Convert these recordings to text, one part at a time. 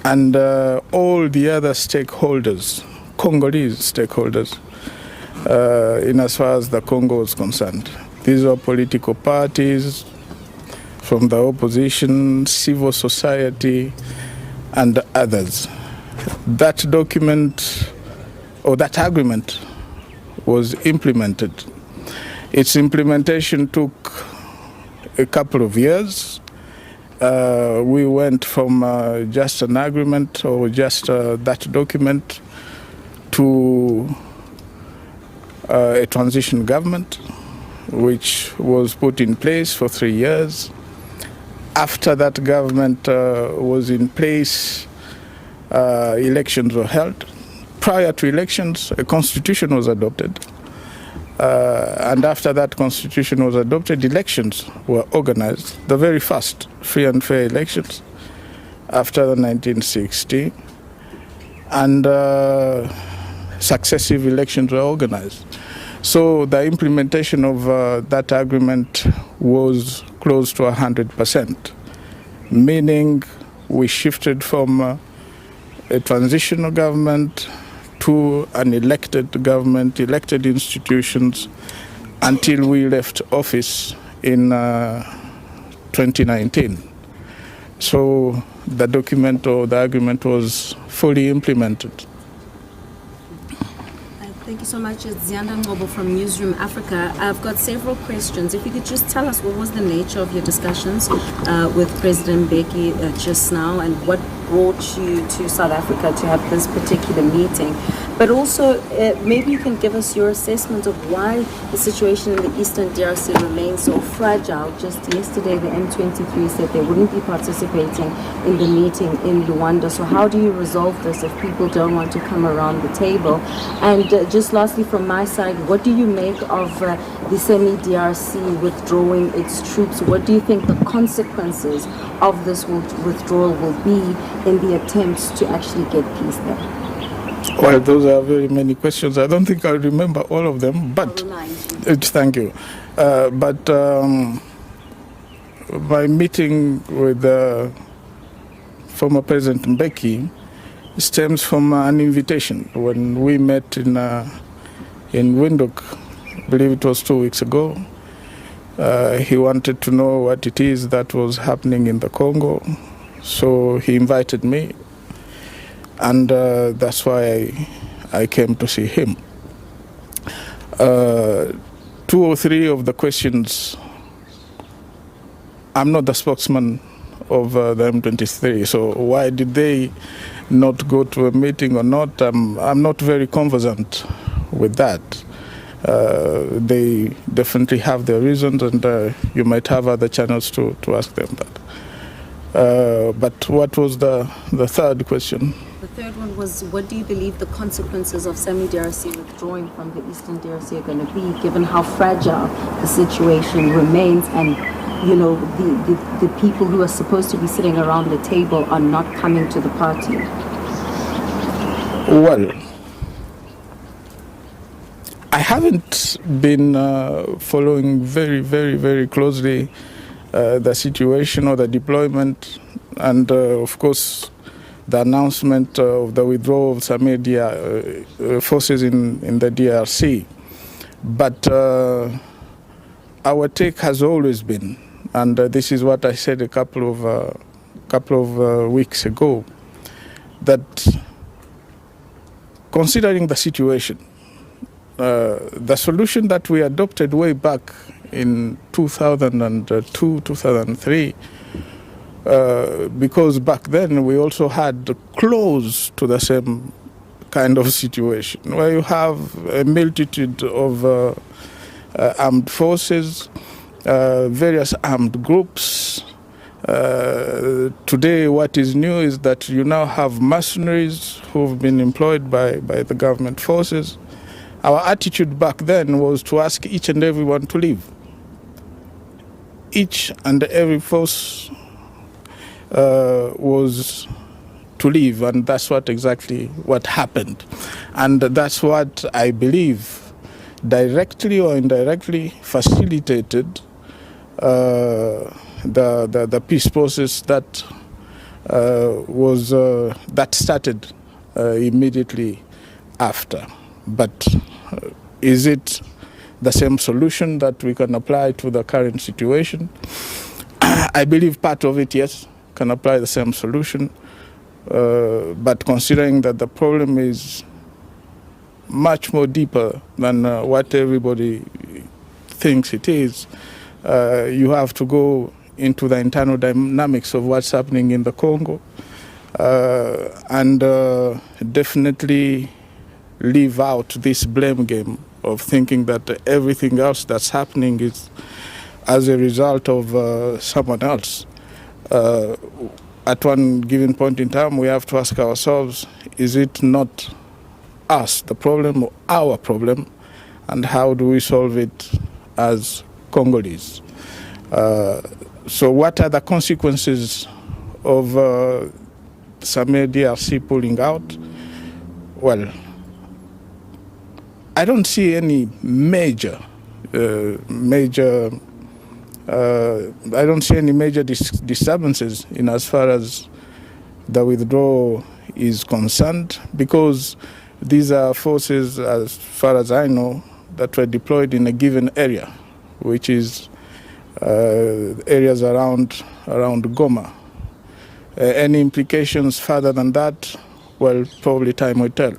and all the other stakeholders, Congolese stakeholders, in as far as the Congo is concerned. These are political parties from the opposition, civil society, and others. That document, or that agreement, was implemented. Its implementation took a couple of years. We went from just an agreement or just that document to a transition government, which was put in place for 3 years. After that government was in place, elections were held. Prior to elections, a constitution was adopted. And after that constitution was adopted, elections were organized, the very first free and fair elections after the 1960, and successive elections were organized. So the implementation of that agreement was close to 100%, meaning we shifted from a transitional government to an elected government, elected institutions, until we left office in 2019. So the document or the agreement was fully implemented. Thank you so much. It's Zianda Ngobo from Newsroom Africa. I've got several questions. If you could just tell us what was the nature of your discussions with President Mbeki just now, and what brought you to South Africa to have this particular meeting. But also, maybe you can give us your assessment of why the situation in the Eastern DRC remains so fragile. Just yesterday, the M23 said they wouldn't be participating in the meeting in Luanda. So how do you resolve this if people don't want to come around the table? And just lastly, from my side, what do you make of the semi-DRC withdrawing its troops? What do you think the consequences of this withdrawal will be in the attempts to actually get peace there? Well, those are very many questions. I don't think I remember all of them, but thank you. But my meeting with former President Mbeki stems from an invitation when we met in Windhoek. I believe it was 2 weeks ago. He wanted to know what it is that was happening in the Congo, so he invited me. And that's why I came to see him. 2 or 3 of the questions, I'm not the spokesman of the M23, so why did they not go to a meeting or not? I'm not very conversant with that. They definitely have their reasons, and you might have other channels to ask them that. But what was the third question? The third one was, what do you believe the consequences of semi-DRC withdrawing from the Eastern DRC are going to be, given how fragile the situation remains, and you know the people who are supposed to be sitting around the table are not coming to the party? Well, I haven't been following very closely the situation or the deployment, and of course the announcement of the withdrawal of some forces in the DRC. But our take has always been, and this is what I said a couple of weeks ago, that considering the situation, the solution that we adopted way back in 2002, 2003, because back then we also had close to the same kind of situation, where you have a multitude of armed forces, various armed groups. Today what is new is that you now have mercenaries who've been employed by the government forces. Our attitude back then was to ask each and everyone to leave. Each and every force was to leave, and that's exactly what happened. And that's what I believe directly or indirectly facilitated the peace process that that started immediately after. But is it the same solution that we can apply to the current situation? I believe part of it, yes, can apply the same solution. But considering that the problem is much more deeper than what everybody thinks it is, you have to go into the internal dynamics of what's happening in the Congo and definitely leave out this blame game of thinking that everything else that's happening is as a result of someone else. At one given point in time, we have to ask ourselves, is it not us, the problem, or our problem, and how do we solve it as Congolese? So what are the consequences of Samir DRC pulling out? Well, I don't see any major disturbances in as far as the withdrawal is concerned, because these are forces, as far as I know, that were deployed in a given area, which is areas around Goma. Any implications further than that, well, probably time will tell.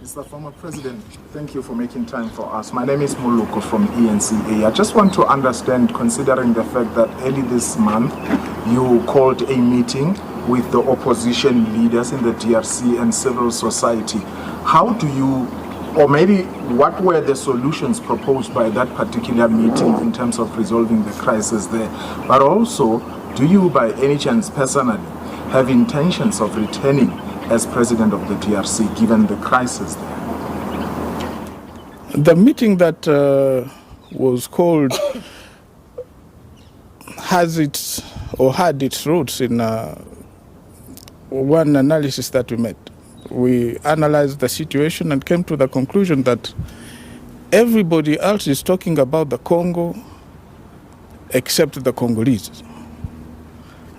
Mr. Former President, thank you for making time for us. My name is Moluko from ENCA. I just want to understand, considering the fact that early this month you called a meeting with the opposition leaders in the DRC and civil society, how do you, or maybe what were the solutions proposed by that particular meeting in terms of resolving the crisis there? But also, do you by any chance personally have intentions of returning as president of the DRC, given the crisis there? The meeting that was called had its roots in one analysis that we made. We analyzed the situation and came to the conclusion that everybody else is talking about the Congo except the Congolese.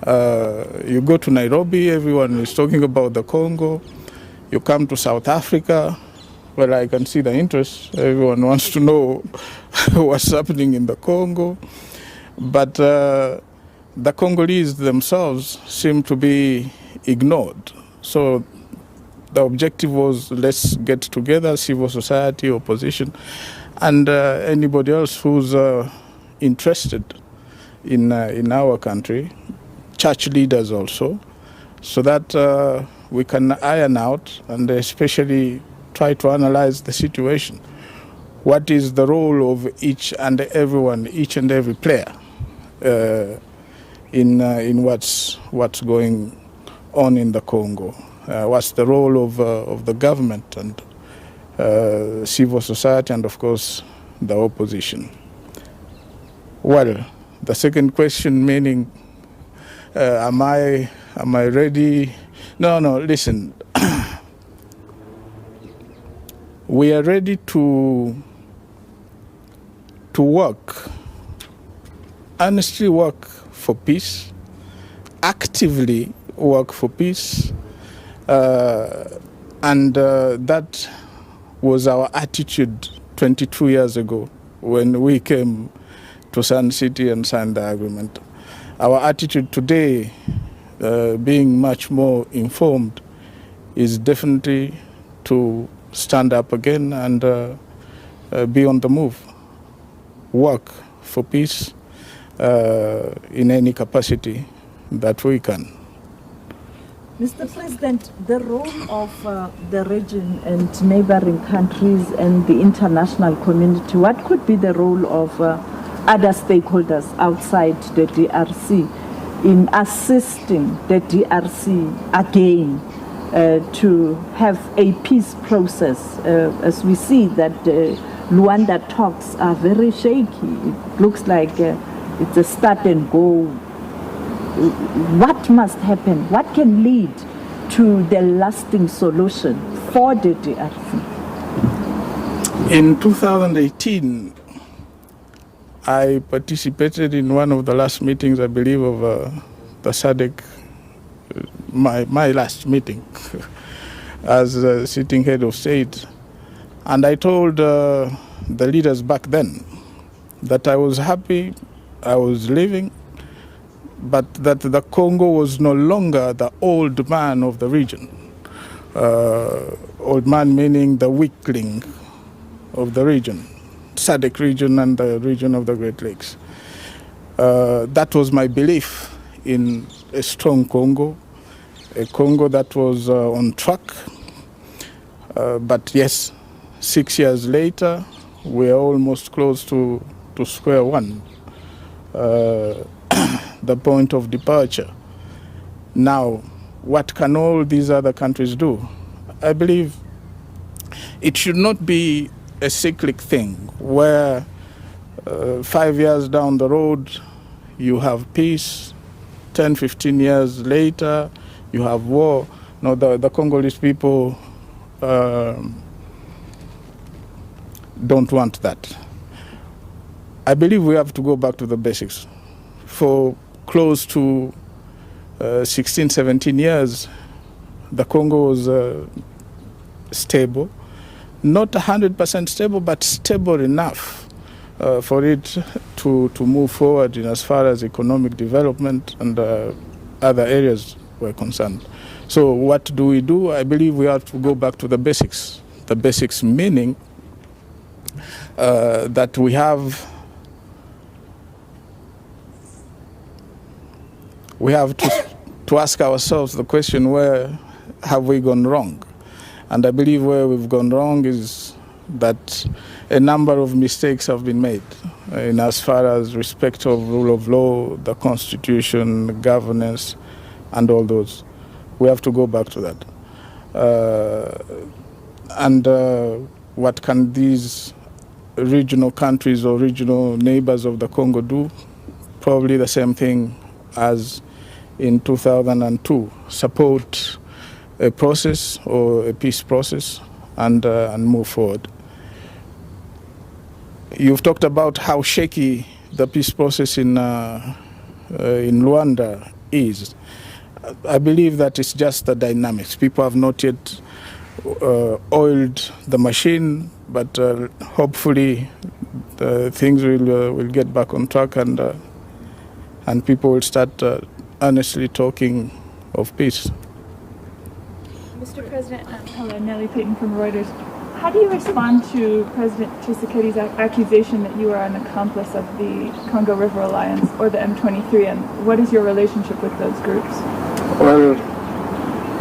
You go to Nairobi, everyone is talking about the Congo. You come to South Africa, well, I can see the interest. Everyone wants to know what's happening in the Congo. But the Congolese themselves seem to be ignored. So the objective was, let's get together, civil society, opposition, and anybody else who's interested in our country, church leaders also, so that we can iron out and especially try to analyze the situation. What is the role of each and every player in what's going on in the Congo? What's the role of the government and civil society and, of course, the opposition? Well, the second question, meaning, am I ready? No, listen. We are ready to work, honestly work for peace, actively work for peace, and that was our attitude 22 years ago when we came to Sun City and signed the agreement. Our attitude today, being much more informed, is definitely to stand up again and be on the move, work for peace in any capacity that we can. Mr. President, the role of the region and neighboring countries and the international community, what could be the role of other stakeholders outside the DRC in assisting the DRC again to have a peace process, as we see that Luanda talks are very shaky. It looks like it's a start and go. What must happen? What can lead to the lasting solution for the DRC? In 2018, I participated in one of the last meetings, I believe, of the SADC my last meeting as sitting head of state. And I told the leaders back then that I was happy, I was living, but that the Congo was no longer the old man of the region. Old man meaning the weakling of the region, SADC region and the region of the Great Lakes. That was my belief in a strong Congo, a Congo that was on track. But yes, 6 years later, we are almost close to square one, the point of departure. Now, what can all these other countries do? I believe it should not be a cyclic thing where 5 years down the road you have peace, 10, 15 years later you have war. No, the Congolese people don't want that. I believe we have to go back to the basics. For close to 16, 17 years, the Congo was stable. Not 100% stable, but stable enough for it to move forward in as far as economic development and other areas were concerned. So what do? I believe we have to go back to the basics. The basics meaning that we have to ask ourselves the question, where have we gone wrong? And I believe where we've gone wrong is that a number of mistakes have been made in as far as respect of rule of law, the constitution, governance, and all those. We have to go back to that. What can these regional countries or regional neighbors of the Congo do? Probably the same thing as in 2002, support a process or a peace process and move forward. You've talked about how shaky the peace process in Luanda is. I believe that it's just the dynamics. People have not yet oiled the machine, but hopefully things will get back on track and people will start honestly talking of peace. Mr. President, hello, Nellie Payton from Reuters. How do you respond to President Tshisekedi's accusation that you are an accomplice of the Congo River Alliance or the M23, and what is your relationship with those groups? Well,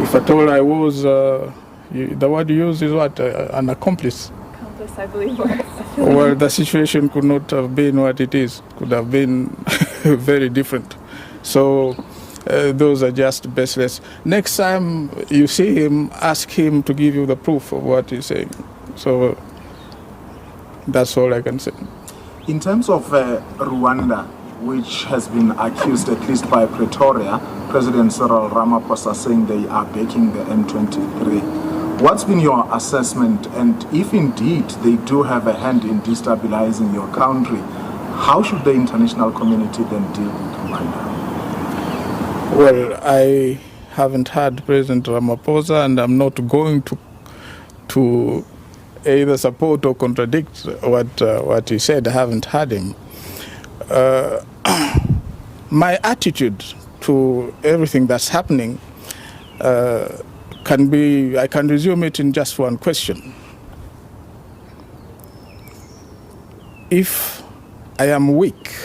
if at all I was, the word you use is what? An accomplice. Accomplice, I believe. Or well, the situation could not have been what it is. Could have been very different. So those are just baseless. Next time you see him, ask him to give you the proof of what he's saying. So that's all I can say. In terms of Rwanda, which has been accused, at least by Pretoria, President Cyril Ramaphosa saying they are backing the M23. What's been your assessment? And if indeed they do have a hand in destabilizing your country, how should the international community then deal with Rwanda? Well, I haven't heard President Ramaphosa, and I'm not going to either support or contradict what he said. I haven't heard him. My attitude to everything that's happening I can resume it in just one question. If I am weak,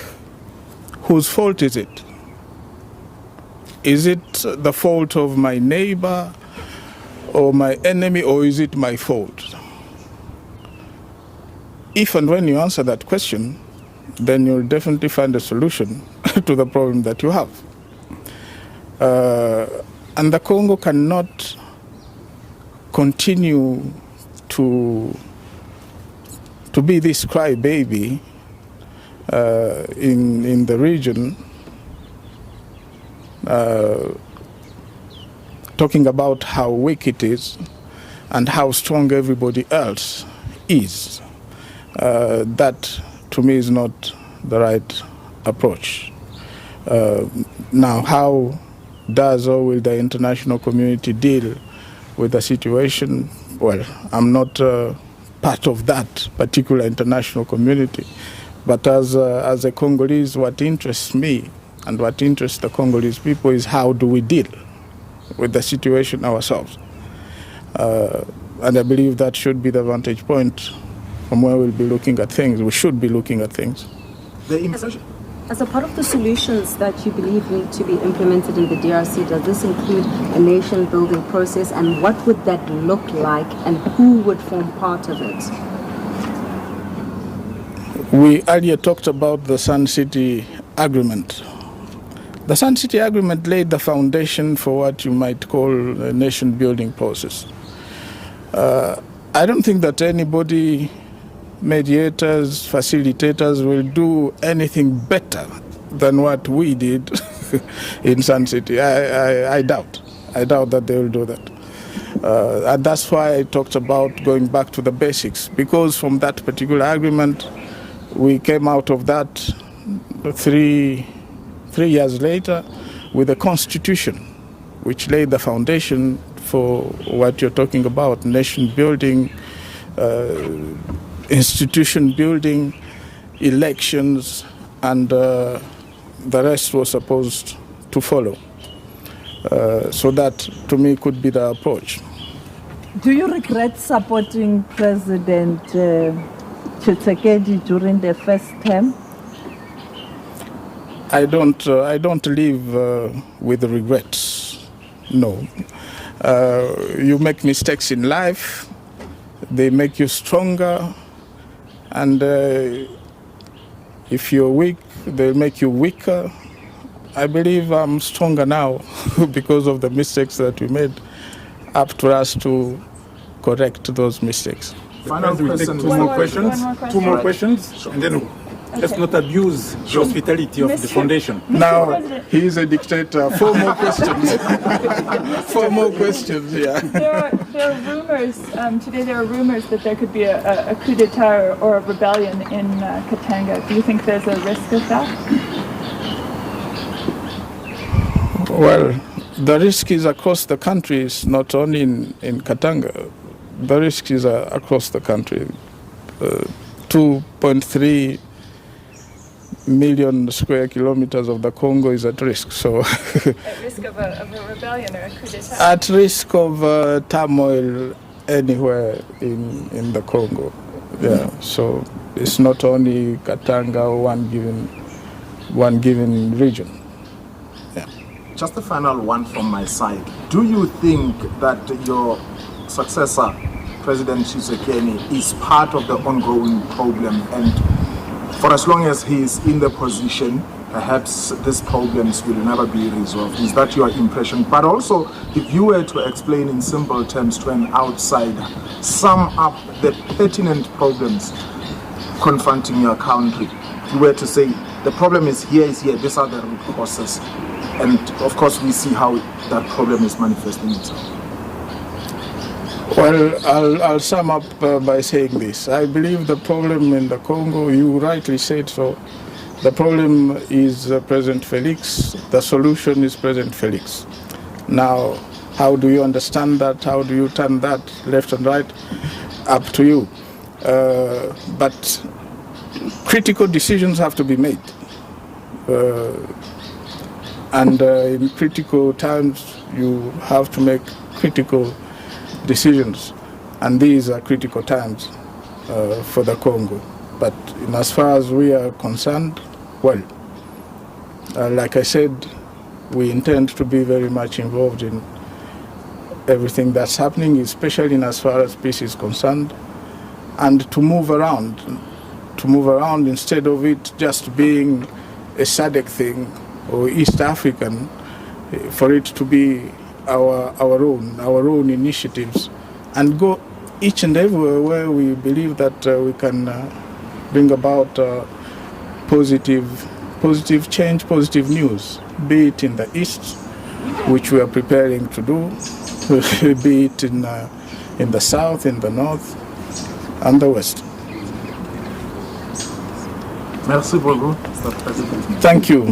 whose fault is it? Is it the fault of my neighbor or my enemy, or is it my fault? If and when you answer that question, then you'll definitely find a solution to the problem that you have. And the Congo cannot continue to be this crybaby in the region, talking about how weak it is and how strong everybody else is. That, to me, is not the right approach. Now, how does, or will the international community deal with the situation? Well, I'm not part of that particular international community, but as a Congolese, what interests me and what interests the Congolese people is how do we deal with the situation ourselves. And I believe that should be the vantage point from where we'll be looking at things. We should be looking at things. As a part of the solutions that you believe need to be implemented in the DRC, does this include a nation-building process, and what would that look like, and who would form part of it? We earlier talked about the Sun City Agreement. The Sun City Agreement laid the foundation for what you might call a nation-building process. I don't think that anybody, mediators, facilitators, will do anything better than what we did in Sun City. I doubt that they will do that. And that's why I talked about going back to the basics, because from that particular agreement, we came out of that three years later with a constitution which laid the foundation for what you're talking about: nation building, institution building, elections, and the rest was supposed to follow. So that, to me, could be the approach. Do you regret supporting President Tshisekedi during the first term? I don't live with regrets. No. You make mistakes in life, they make you stronger, and if you're weak, they make you weaker. I believe I'm stronger now because of the mistakes that we made. Up to us to correct those mistakes. Final question. Two more questions, Sure. And then let's not abuse the hospitality of the foundation. Now, President. he is a dictator. 4 more questions. 4 more questions, yeah. There are rumors, today there are rumors that there could be a coup d'etat or a rebellion in Katanga. Do you think there's a risk of that? Well, the risk is across the country, it's not only in Katanga. The risk is across the country. 2.3 million square kilometers of the Congo is at risk. So, At risk of a rebellion or a coup d'etat? at risk of turmoil anywhere in the Congo. Yeah. So it's not only Katanga or one given region. Just a final one from my side. Do you think that your successor, President Tshisekedi, is part of the ongoing problem, and for as long as he is in the position, perhaps these problems will never be resolved? Is that your impression? But also, if you were to explain in simple terms to an outsider, sum up the pertinent problems confronting your country. If you were to say, the problem is here, these are the root causes. And of course, we see how that problem is manifesting itself. Well, I'll sum up by saying this. I believe the problem in the Congo, you rightly said so, the problem is President Felix, the solution is President Felix. Now, how do you understand that? How do you turn that left and right? Up to you. But critical decisions have to be made. And in critical times, you have to make critical decisions. And these are critical times for the Congo. But in as far as we are concerned, well, like I said, we intend to be very much involved in everything that's happening, especially in as far as peace is concerned, and to move around instead of it just being a SADC thing or East African, for it to be our own initiatives, and go each and everywhere where we believe that we can bring about positive change, positive news, be it in the East, which we are preparing to do, be it in the South, in the North, and the West. Merci beaucoup, Mr. President. Thank you.